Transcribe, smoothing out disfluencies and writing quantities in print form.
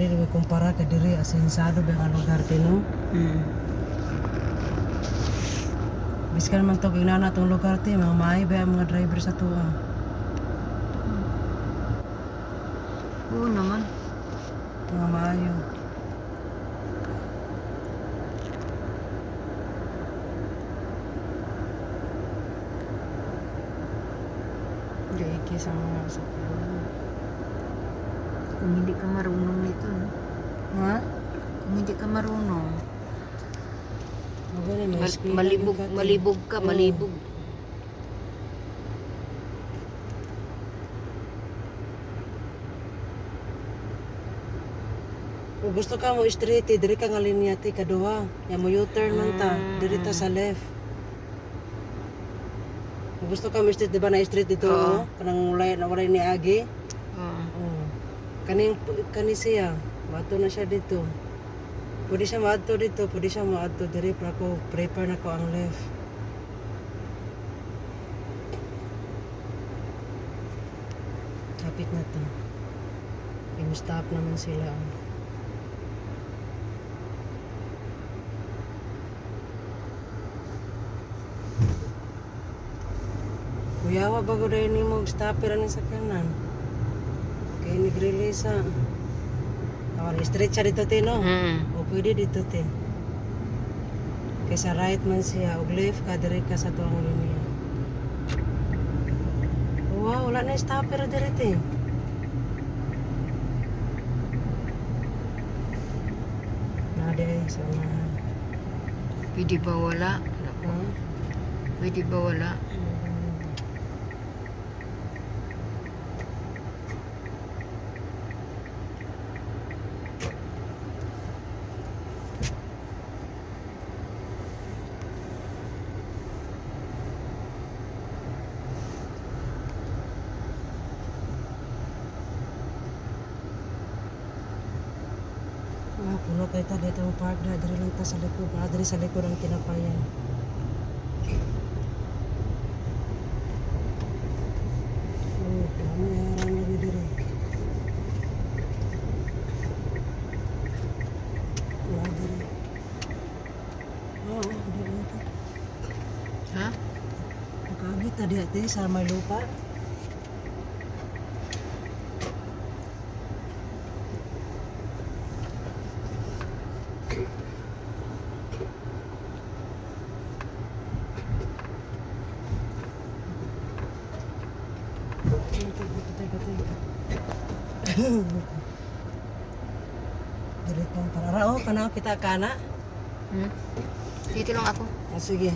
Dili na may kumpara ka diri asensado ba ang lugar tino. Biskan man to ginana tong lugar ti mga maay ba ang mga driver sa tuwa. Oo naman. Mga maayo. Gaiki sa mga sakyan. Kung hindi ka marunong nito, no? Ha? Kung hindi ka marunong, Magani may eskwela malibog, din ka, te. malibog ka, Oo. malibog. Kung gusto ka mo straight, diri ka nga linya ti kaduha. Ya mo U-turn man ta, diri ta sa left. Kung gusto ka mo straight, di ba na straight dito, Oo. no? Kanang walay ni Agi. Oo. Oh. Kani siya, maadto na siya dito. Pwede siya maadto dito, pwede siya maadto diri para ko prepare na ko ang left. Kapit na to. I-stop naman sila. Kuyawa bago dahil ni mo stopper ani sa kanan. Kaya nag-release ha. Awal, straight siya dito te no? O pwede dito te. Kaya sa right man siya, o left ka, diri ka sa tuwang linya. Wow, wala na yung stopper diri te. Nade sa unahan. Pwede ba wala? Naku, Ha? pwede ba wala? Puno kayo ta dito ang park na, diri lang ta sa likod. Diri sa likod ang tinapayan. Oh, dami na yaran lagi diri. Wala diri. Oo, diri ta. Ha? Makagit ta diha sa may lupa. Dili tong para. Oh, kana kita kana. Dito lang ako. Sige.